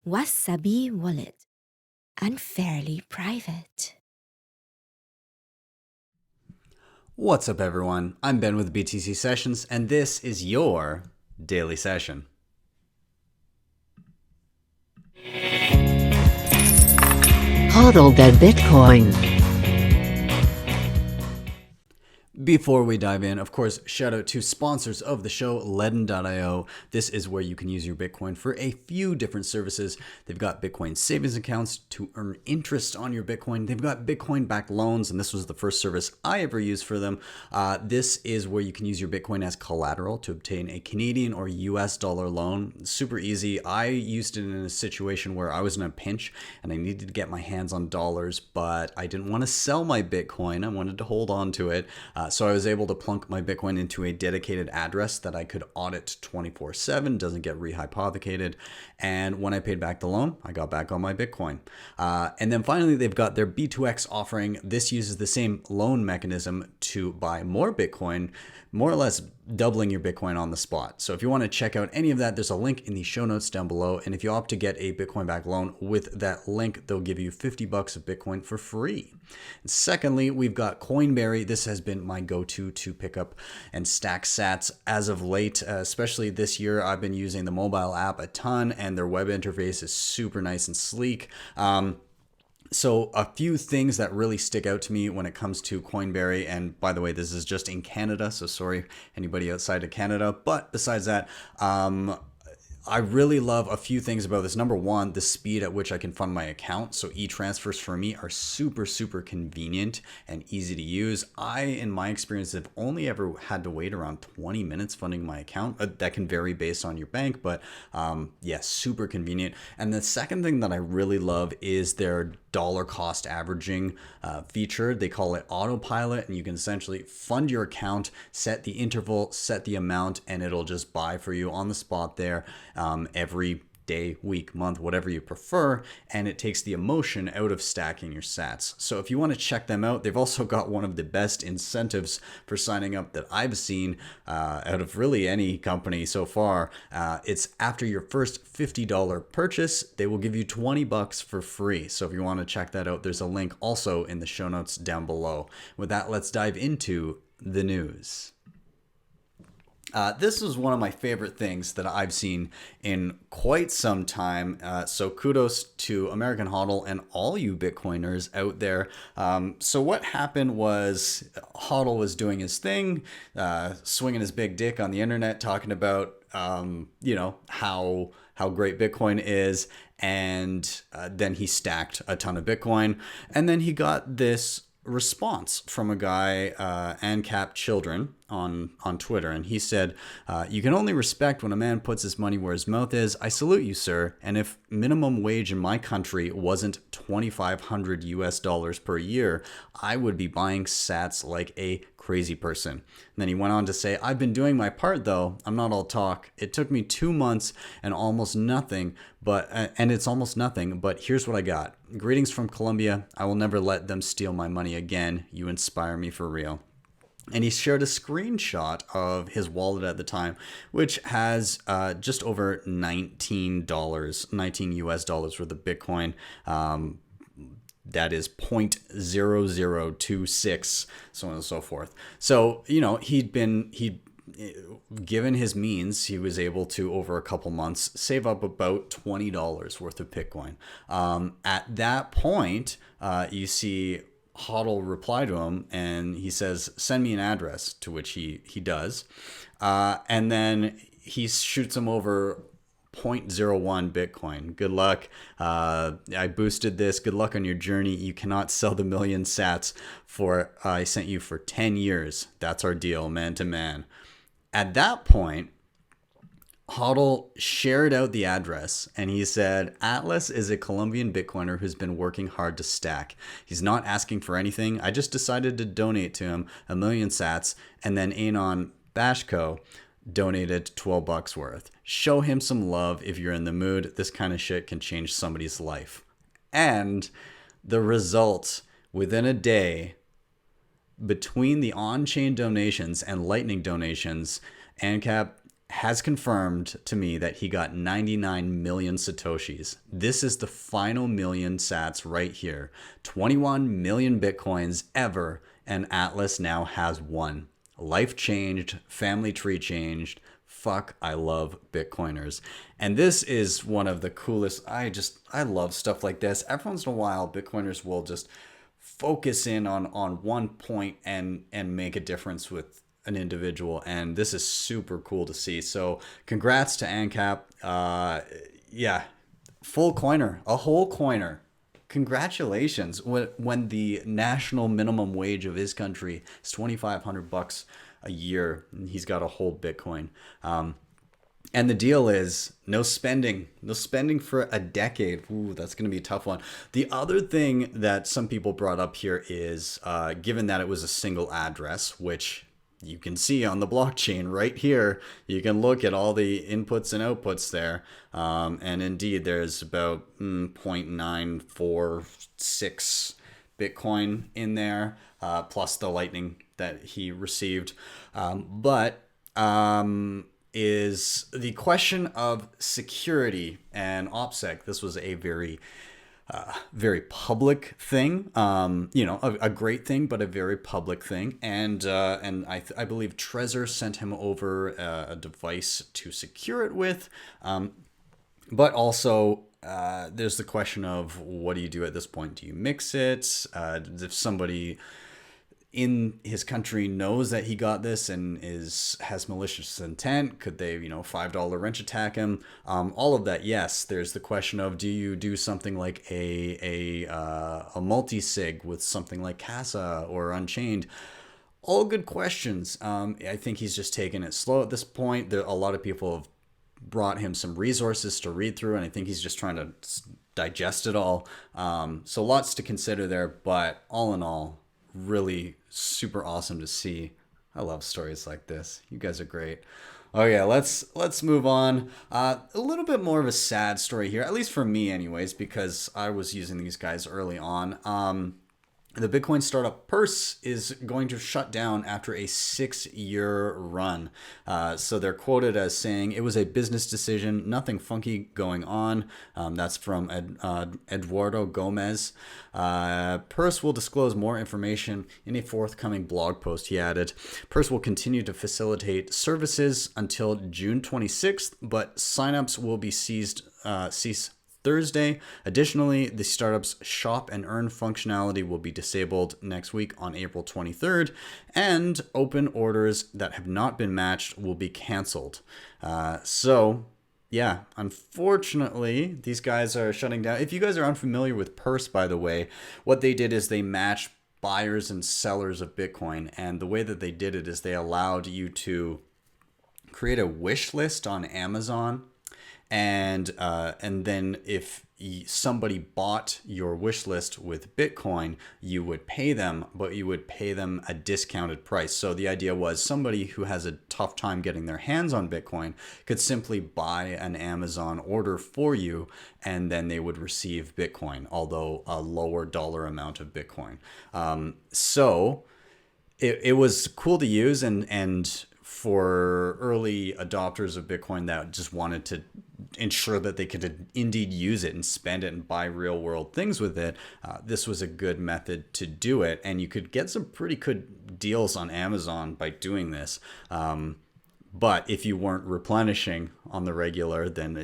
Wasabi wallet. Unfairly private. What's up, everyone? I'm Ben with BTC Sessions, and this is your daily session. Hodl that Bitcoin. Before we dive in, of course, shout out to sponsors of the show, LEDN.io. This is where you can use your Bitcoin for a few different services. They've got Bitcoin savings accounts to earn interest on your Bitcoin. They've got Bitcoin-backed loans, and this was the first service I ever used for them. This is where you can use your Bitcoin as collateral to obtain a Canadian or US dollar loan. Super easy. I used it in a situation where I was in a pinch and I needed to get my hands on dollars, but I didn't want to sell my Bitcoin. I wanted to hold on to it. So I was able to plunk my Bitcoin into a dedicated address that I could audit 24/7, doesn't get rehypothecated. And when I paid back the loan, I got back on my Bitcoin. And then finally, they've got their B2X offering. This uses the same loan mechanism to buy more Bitcoin, more or less doubling your Bitcoin on the spot. So if you want to check out any of that, there's a link in the show notes down below. And if you opt to get a Bitcoin backed loan with that link, they'll give you $50 of Bitcoin for free. And secondly, we've got Coinberry. This has been my go-to to pick up and stack sats as of late, especially this year. I've been using the mobile app a ton, and their web interface is super nice and sleek. So a few things that really stick out to me when it comes to Coinberry, and by the way, this is just in Canada, so sorry anybody outside of Canada, but besides that, I really love a few things about this. Number one, the speed at which I can fund my account. So e-transfers for me are super, super convenient and easy to use. In my experience, have only ever had to wait around 20 minutes funding my account. That can vary based on your bank, but yeah, super convenient. And the second thing that I really love is their dollar cost averaging feature. They call it autopilot, and you can essentially fund your account, set the interval, set the amount, and it'll just buy for you on the spot there every day, week, month, whatever you prefer, and it takes the emotion out of stacking your sats. So if you want to check them out, they've also got one of the best incentives for signing up that I've seen out of really any company so far. It's after your first $50 purchase, they will give you $20 for free. So if you want to check that out, there's a link also in the show notes down below. With that, let's dive into the news. This is one of my favorite things that I've seen in quite some time. So kudos to American Hodl and all you Bitcoiners out there. So what happened was Hodl was doing his thing, swinging his big dick on the internet, talking about, how great Bitcoin is. And then he stacked a ton of Bitcoin. And then he got this response from a guy, ANCAP Children, on Twitter, and he said, you can only respect when a man puts his money where his mouth is. I salute you, sir. And if minimum wage in my country wasn't $2,500 US per year, I would be buying sats like a crazy person. And then he went on to say, I've been doing my part though. I'm not all talk. It took me 2 months and almost nothing, and it's almost nothing, but here's what I got. Greetings from Colombia. I will never let them steal my money again. You inspire me for real. And he shared a screenshot of his wallet at the time, which has just over $19 US dollars worth of Bitcoin. That is 0.0026, so on and so forth. So, given his means, he was able to, over a couple months, save up about $20 worth of Bitcoin. At that point, you see Hodl reply to him, and he says, send me an address, to which he does. And then he shoots him over 0.01 Bitcoin. Good luck. I boosted this. Good luck on your journey. You cannot sell the million sats I sent you for 10 years. That's our deal, man to man. At that point, Hodl shared out the address, and he said, Atlas is a Colombian Bitcoiner who's been working hard to stack. He's not asking for anything. I just decided to donate to him 1 million sats, and then Anon Bashko donated $12 worth. Show him some love if you're in the mood. This kind of shit can change somebody's life. And the result, within a day, between the on-chain donations and Lightning donations, ANCAP has confirmed to me that he got 99 million Satoshis. This is the final million sats right here. 21 million Bitcoins ever, and Atlas now has one. Life changed, family tree changed. Fuck, I love Bitcoiners. And this is one of the coolest. I love stuff like this. Every once in a while, Bitcoiners will just focus in on one point and make a difference with an individual, and this is super cool to see. So congrats to ANCAP. Yeah, full coiner, a whole coiner. Congratulations. When the national minimum wage of his country is $2,500 a year, he's got a whole Bitcoin. And the deal is no spending for a decade. Ooh, that's going to be a tough one. The other thing that some people brought up here is given that it was a single address, which you can see on the blockchain right here, you can look at all the inputs and outputs there. And indeed, there's about 0.946 Bitcoin in there, plus the Lightning that he received. Is the question of security and OPSEC. This was a very public thing, a great thing, but a very public thing. And I believe Trezor sent him over a device to secure it with. But also, there's the question of what do you do at this point? Do you mix it? If somebody in his country knows that he got this and has malicious intent, could they, $5 wrench attack him? All of that, yes. There's the question of, do you do something like a multi-sig with something like Casa or Unchained? All good questions. I think he's just taking it slow at this point. A lot of people have brought him some resources to read through, and I think he's just trying to digest it all. So lots to consider there, but all in all, really super awesome to see. I love stories like this. You guys are great. Okay, let's move on. A little bit more of a sad story here, at least for me anyways, because I was using these guys early on. The Bitcoin startup Purse is going to shut down after a 6-year run. So they're quoted as saying, "It was a business decision, nothing funky going on." That's from Eduardo Gomez. Purse will disclose more information in a forthcoming blog post, he added. Purse will continue to facilitate services until June 26th, but signups will be cease Thursday. Additionally, the startup's shop and earn functionality will be disabled next week on April 23rd, and open orders that have not been matched will be canceled. Yeah, unfortunately, these guys are shutting down. If you guys are unfamiliar with Purse, by the way, what they did is they matched buyers and sellers of Bitcoin, and the way that they did it is they allowed you to create a wish list on Amazon. And then if somebody bought your wish list with Bitcoin, you would pay them, but you would pay them a discounted price. So the idea was somebody who has a tough time getting their hands on Bitcoin could simply buy an Amazon order for you, and then they would receive Bitcoin, although a lower dollar amount of Bitcoin. So it was cool to use, and for early adopters of Bitcoin that just wanted to ensure that they could indeed use it and spend it and buy real world things with it, this was a good method to do it. And you could get some pretty good deals on Amazon by doing this. But if you weren't replenishing on the regular, then,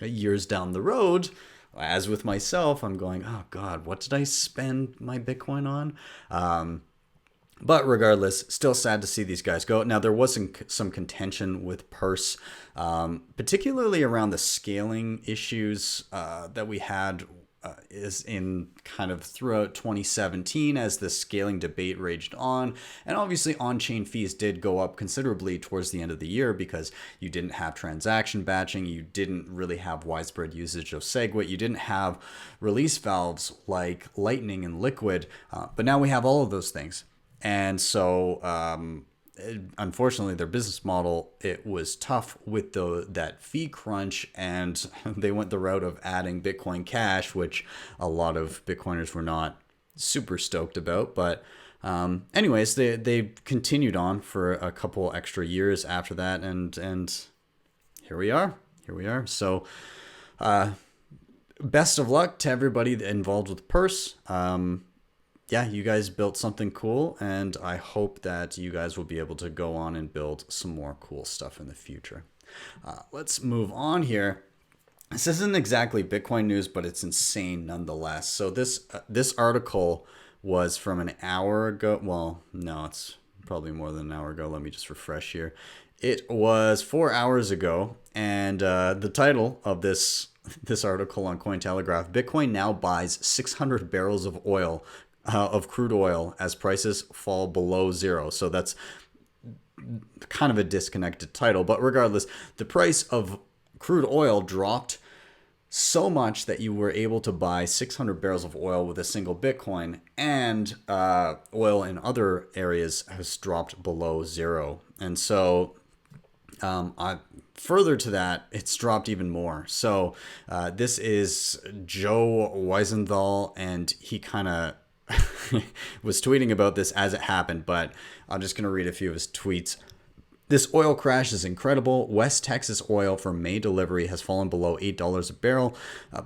years down the road, as with myself, I'm going, oh God, what did I spend my Bitcoin on? But regardless, still sad to see these guys go. Now, there was some contention with Purse, particularly around the scaling issues that we had is in kind of throughout 2017 as the scaling debate raged on. And obviously on-chain fees did go up considerably towards the end of the year because you didn't have transaction batching, you didn't really have widespread usage of SegWit, you didn't have release valves like Lightning and Liquid, but now we have all of those things. And so, unfortunately, their business model, it was tough with that fee crunch, and they went the route of adding Bitcoin Cash, which a lot of Bitcoiners were not super stoked about. But Anyways, they continued on for a couple extra years after that, and here we are. So, best of luck to everybody involved with Purse. Yeah, you guys built something cool, and I hope that you guys will be able to go on and build some more cool stuff in the future. Let's move on here. This isn't exactly Bitcoin news, but it's insane nonetheless. So this article was from an hour ago. Well, no, it's probably more than an hour ago. Let me just refresh here. It was 4 hours ago, and the title of this article on Cointelegraph: Bitcoin now buys 600 barrels of oil, of crude oil, as prices fall below zero. So that's kind of a disconnected title, but regardless, the price of crude oil dropped so much that you were able to buy 600 barrels of oil with a single Bitcoin, and oil in other areas has dropped below zero. And so further to that, it's dropped even more. So this is Joe Weisenthal, and he kind of was tweeting about this as it happened, but I'm just going to read a few of his tweets. This oil crash is incredible. West Texas oil for May delivery has fallen below $8 a barrel,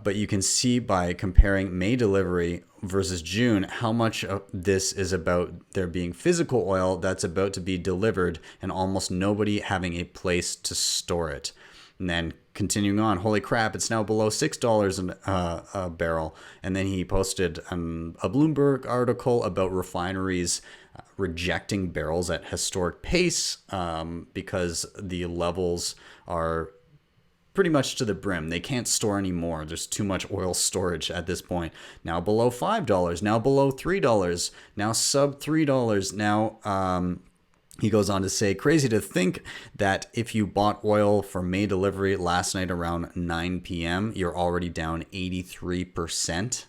but you can see by comparing May delivery versus June how much of this is about there being physical oil that's about to be delivered and almost nobody having a place to store it. And then continuing on, holy crap, it's now below $6 a barrel. And then he posted a Bloomberg article about refineries rejecting barrels at historic pace because the levels are pretty much to the brim. They can't store anymore. There's too much oil storage at this point. Now below $5, now below $3, now sub $3. Now he goes on to say, crazy to think that if you bought oil for May delivery last night around 9 p.m., you're already down 83%.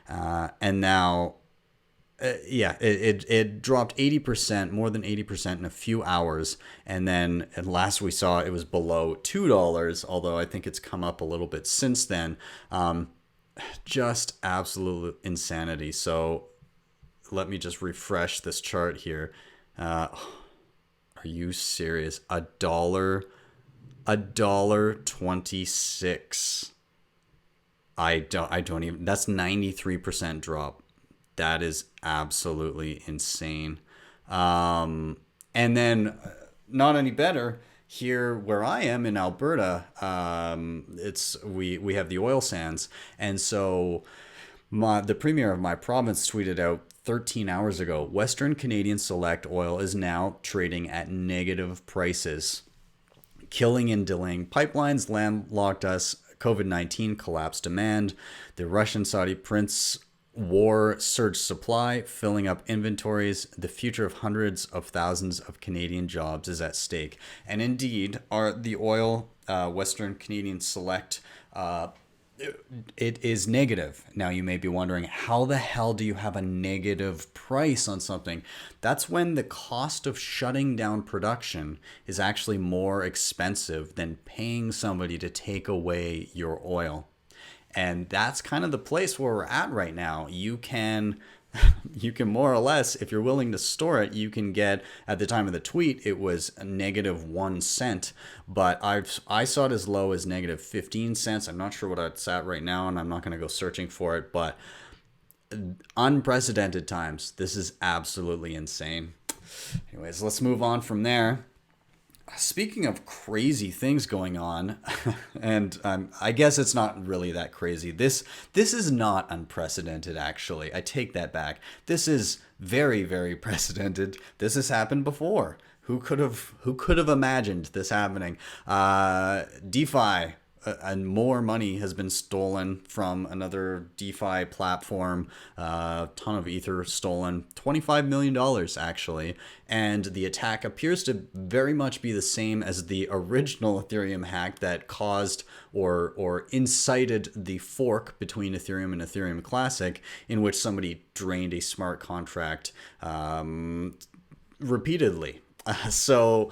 And now, it dropped 80%, more than 80% in a few hours. And then at last we saw it was below $2, although I think it's come up a little bit since then. Just absolute insanity. So let me just refresh this chart here. Are you serious? $1.26. I don't even, that's 93% drop. That is absolutely insane. And then not any better here where I am in Alberta. We have the oil sands. And so the premier of my province tweeted out 13 hours ago, Western Canadian Select oil is now trading at negative prices. Killing and delaying pipelines landlocked us. COVID-19 collapsed demand. The Russian-Saudi Prince war surged supply, filling up inventories. The future of hundreds of thousands of Canadian jobs is at stake. And indeed, the oil, Western Canadian Select, it is negative. Now you may be wondering, how the hell do you have a negative price on something? That's when the cost of shutting down production is actually more expensive than paying somebody to take away your oil. And that's kind of the place where we're at right now. You can more or less, if you're willing to store it, you can get, at the time of the tweet, it was a -1 cent, but I saw it as low as -15 cents. I'm not sure what it's at right now, and I'm not going to go searching for it, but unprecedented times. This is absolutely insane. Anyways, let's move on from there. Speaking of crazy things going on, and I guess it's not really that crazy. This is not unprecedented, actually. I take that back. This is very, very precedented. This has happened before. Who could have imagined this happening? DeFi. And more money has been stolen from another DeFi platform. A ton of Ether stolen. $25 million, actually. And the attack appears to very much be the same as the original Ethereum hack that caused or incited the fork between Ethereum and Ethereum Classic, in which somebody drained a smart contract repeatedly. So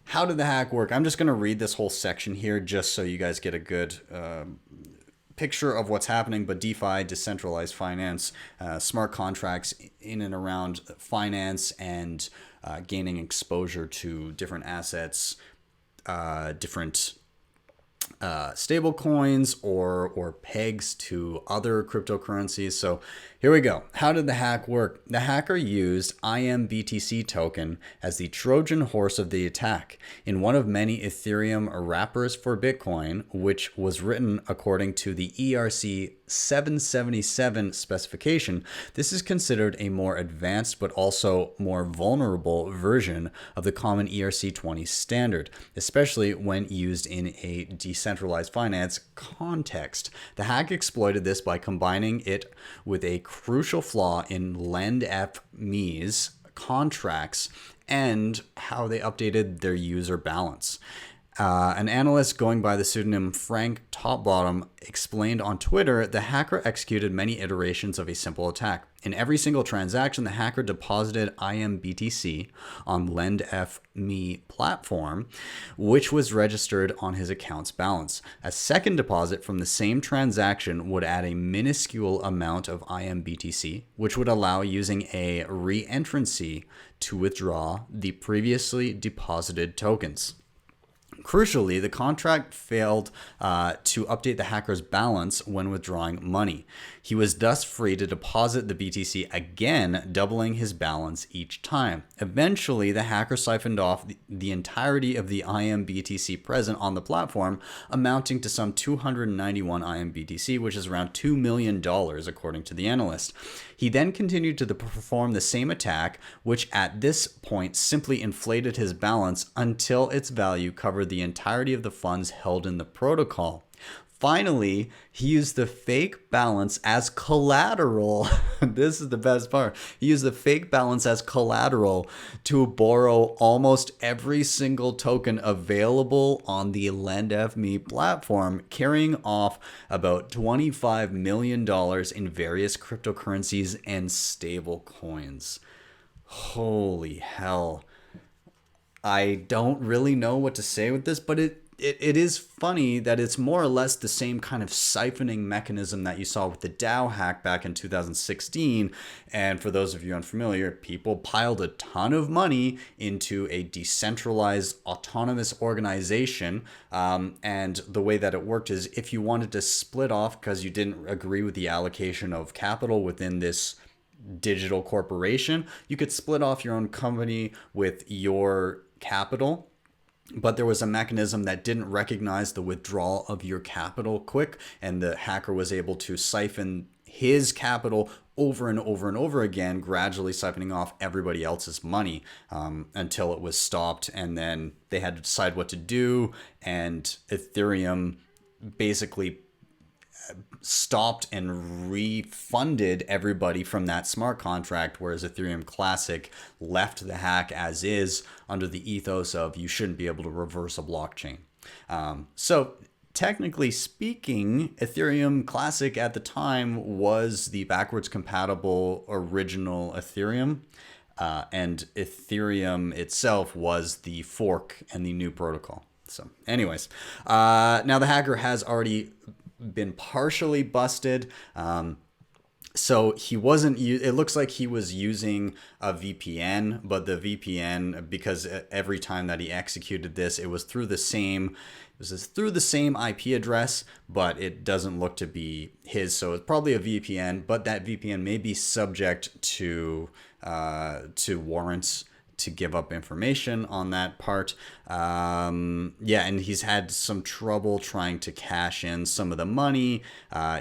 how did the hack work? I'm just going to read this whole section here just so you guys get a good picture of what's happening, but DeFi, decentralized finance, smart contracts in and around finance, and gaining exposure to different assets, different stable coins or pegs to other cryptocurrencies. So here we go. How did the hack work? The hacker used IMBTC token as the Trojan horse of the attack in one of many Ethereum wrappers for Bitcoin, which was written according to the ERC 777 specification. This is considered a more advanced but also more vulnerable version of the common ERC20 standard, especially when used in a decentralized finance context. The hack exploited this by combining it with a crucial flaw in LEND-F-ME's contracts and how they updated their user balance. An analyst going by the pseudonym Frank Topbottom explained on Twitter the hacker executed many iterations of a simple attack. In every single transaction, the hacker deposited IMBTC on LEND-F-ME platform, which was registered on his account's balance. A second deposit from the same transaction would add a minuscule amount of IMBTC, which would allow using a re-entrancy to withdraw the previously deposited tokens. Crucially, the contract failed to update the hacker's balance when withdrawing money. He was thus free to deposit the BTC again, doubling his balance each time. Eventually, the hacker siphoned off the entirety of the IMBTC present on the platform, amounting to some 291 IMBTC, which is around $2 million, according to the analyst. He then continued to perform the same attack, which at this point simply inflated his balance until its value covered the entirety of the funds held in the protocol. Finally, he used the fake balance as collateral. This is the best part. He used the fake balance as collateral to borrow almost every single token available on the LEND-F-ME platform, carrying off about $25 million in various cryptocurrencies and stable coins. Holy hell. I don't really know what to say with this, but it is funny that it's more or less the same kind of siphoning mechanism that you saw with the DAO hack back in 2016. And for those of you unfamiliar, people piled a ton of money into a decentralized autonomous organization. And the way that it worked is if you wanted to split off because you didn't agree with the allocation of capital within this digital corporation, you could split off your own company with your capital. But there was a mechanism that didn't recognize the withdrawal of your capital quick, and the hacker was able to siphon his capital over and over and over again, gradually siphoning off everybody else's money until it was stopped, and then they had to decide what to do, and Ethereum basically stopped and refunded everybody from that smart contract, whereas Ethereum Classic left the hack as is under the ethos of you shouldn't be able to reverse a blockchain. So technically speaking, Ethereum Classic at the time was the backwards compatible original Ethereum. And Ethereum itself was the fork and the new protocol. So anyways, now the hacker has already been partially busted. So he wasn't, it looks like he was using a VPN, but the VPN, because every time that he executed this, it was through the same IP address, but it doesn't look to be his. So it's probably a VPN, but that VPN may be subject to warrants to give up information on that part. Yeah, and he's had some trouble trying to cash in some of the money.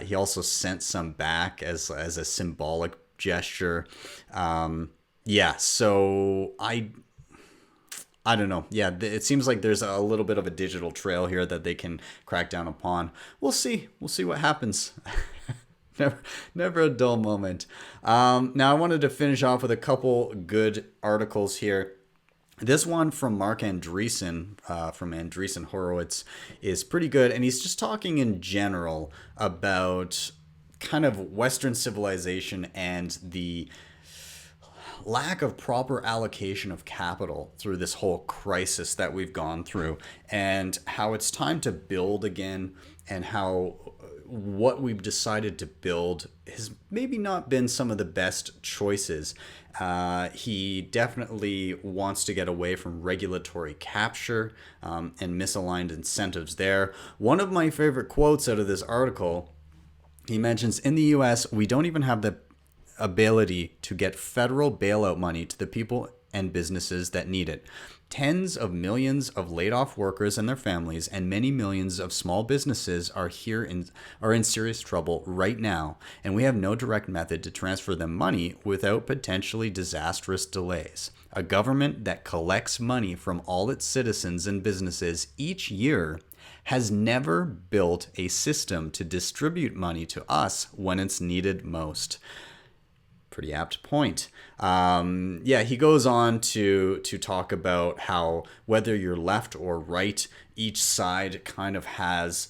He also sent some back as a symbolic gesture. Yeah, so I don't know. Yeah, it seems like there's a little bit of a digital trail here that they can crack down upon. We'll see. We'll see what happens. Never a dull moment. Now, I wanted to finish off with a couple good articles here. This one from Marc Andreessen, from Andreessen Horowitz, is pretty good. And he's just talking in general about kind of Western civilization and the lack of proper allocation of capital through this whole crisis that we've gone through, and how it's time to build again, and how what we've decided to build has maybe not been some of the best choices. He definitely wants to get away from regulatory capture and misaligned incentives there. One of my favorite quotes out of this article, he mentions, in the US, we don't even have the ability to get federal bailout money to the people and businesses that need it. Tens of millions of laid off workers and their families and many millions of small businesses are in serious trouble right now, and we have no direct method to transfer them money without potentially disastrous delays. A government that collects money from all its citizens and businesses each year has never built a system to distribute money to us when it's needed most. Pretty apt point. He goes on to talk about how whether you're left or right, each side kind of has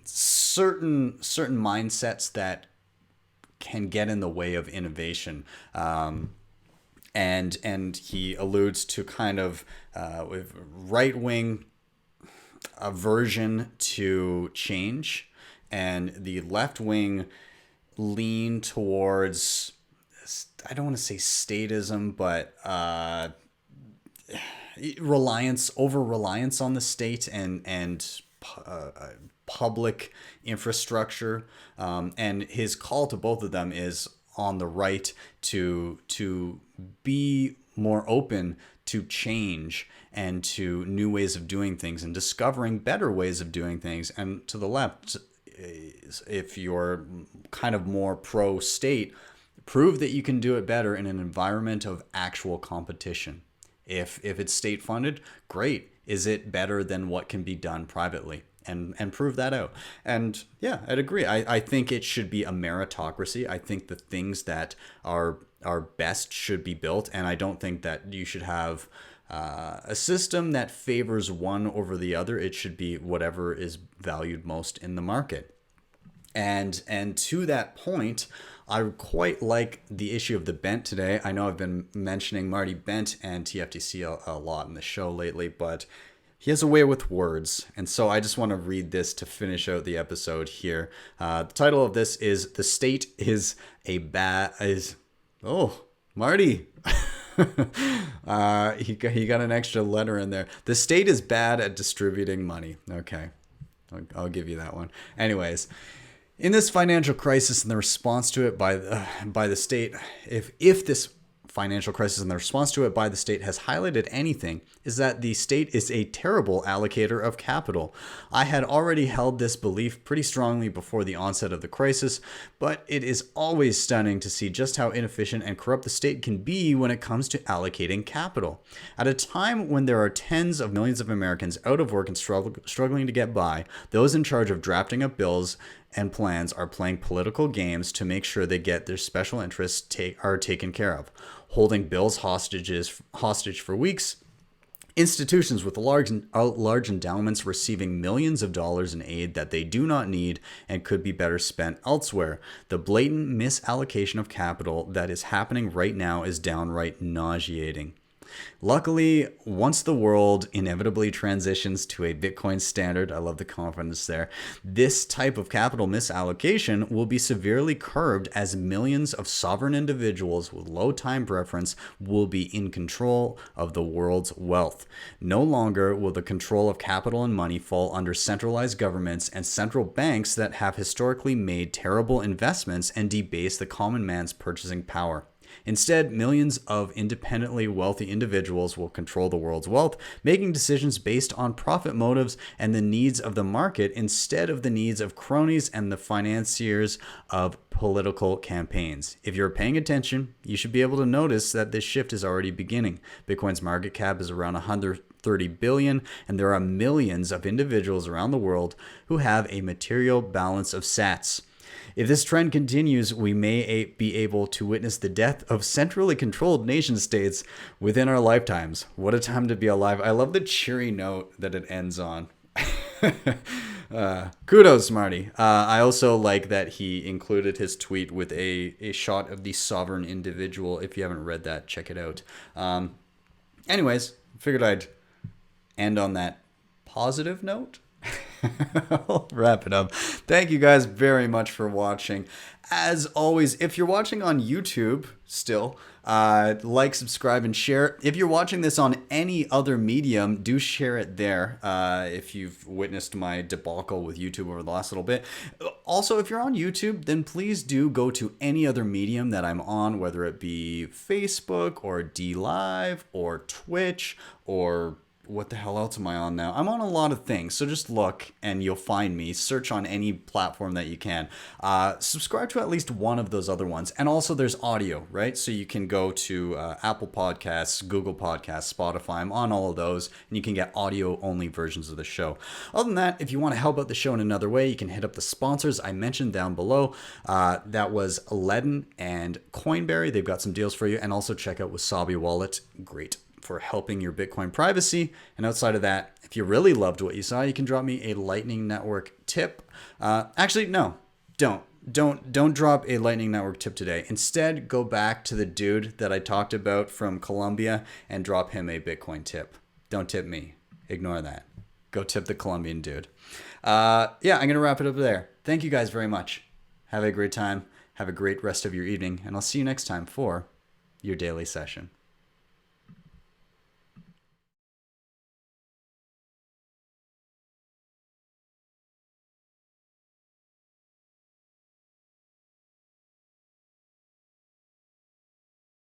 certain mindsets that can get in the way of innovation. And he alludes to kind of with right-wing aversion to change, and the left-wing lean towards, I don't want to say statism, but reliance on the state and public infrastructure. And his call to both of them is on the right to be more open to change and to new ways of doing things and discovering better ways of doing things. And to the left, if you're kind of more pro-state, prove that you can do it better in an environment of actual competition. If it's state funded, great. Is it better than what can be done privately? And prove that out. And yeah, I'd agree. I think it should be a meritocracy. I think the things that are best should be built, and I don't think that you should have a system that favors one over the other. It should be whatever is valued most in the market. And to that point, I quite like the issue of the Bent today. I know I've been mentioning Marty Bent and TFTC a lot in the show lately, but he has a way with words. And so I just want to read this to finish out the episode here. The title of this is "The State is a Bad..." Oh, Marty. He got an extra letter in there. "The state is bad at distributing money." Okay, I'll give you that one. Anyways, in this financial crisis and the response to it by the state, if this financial crisis and the response to it by the state has highlighted anything, is that the state is a terrible allocator of capital. I had already held this belief pretty strongly before the onset of the crisis, but it is always stunning to see just how inefficient and corrupt the state can be when it comes to allocating capital. At a time when there are tens of millions of Americans out of work and struggling to get by, those in charge of drafting up bills and plans are playing political games to make sure they get their special interests are taken care of, holding bills hostage for weeks. Institutions with large endowments receiving millions of dollars in aid that they do not need and could be better spent elsewhere. The blatant misallocation of capital that is happening right now is downright nauseating. Luckily, once the world inevitably transitions to a Bitcoin standard, I love the confidence there, this type of capital misallocation will be severely curbed as millions of sovereign individuals with low time preference will be in control of the world's wealth. No longer will the control of capital and money fall under centralized governments and central banks that have historically made terrible investments and debased the common man's purchasing power. Instead, millions of independently wealthy individuals will control the world's wealth, making decisions based on profit motives and the needs of the market instead of the needs of cronies and the financiers of political campaigns. If you're paying attention, you should be able to notice that this shift is already beginning. Bitcoin's market cap is around 130 billion, and there are millions of individuals around the world who have a material balance of sats. If this trend continues, we may be able to witness the death of centrally controlled nation states within our lifetimes. What a time to be alive. I love the cheery note that it ends on. Kudos, Marty. I also like that he included his tweet with a shot of the sovereign individual. If you haven't read that, check it out. Anyways, figured I'd end on that positive note. I'll wrap it up. Thank you guys very much for watching. As always, if you're watching on YouTube still, like, subscribe, and share. If you're watching this on any other medium, do share it there if you've witnessed my debacle with YouTube over the last little bit. Also, if you're on YouTube, then please do go to any other medium that I'm on, whether it be Facebook or DLive or Twitch or what the hell else am I on now? I'm on a lot of things, so just look and you'll find me. Search on any platform that you can. Subscribe to at least one of those other ones. And also there's audio, right? So you can go to Apple Podcasts, Google Podcasts, Spotify. I'm on all of those, and you can get audio-only versions of the show. Other than that, if you want to help out the show in another way, you can hit up the sponsors I mentioned down below. That was LEDN and Coinberry. They've got some deals for you. And also check out Wasabi Wallet. Great for helping your Bitcoin privacy. And outside of that, if you really loved what you saw, you can drop me a Lightning Network tip. Actually, no, don't drop a Lightning Network tip today. Instead, go back to the dude that I talked about from Colombia and drop him a Bitcoin tip. Don't tip me. Ignore that. Go tip the Colombian dude. Yeah, I'm going to wrap it up there. Thank you guys very much. Have a great time. Have a great rest of your evening. And I'll see you next time for your daily session.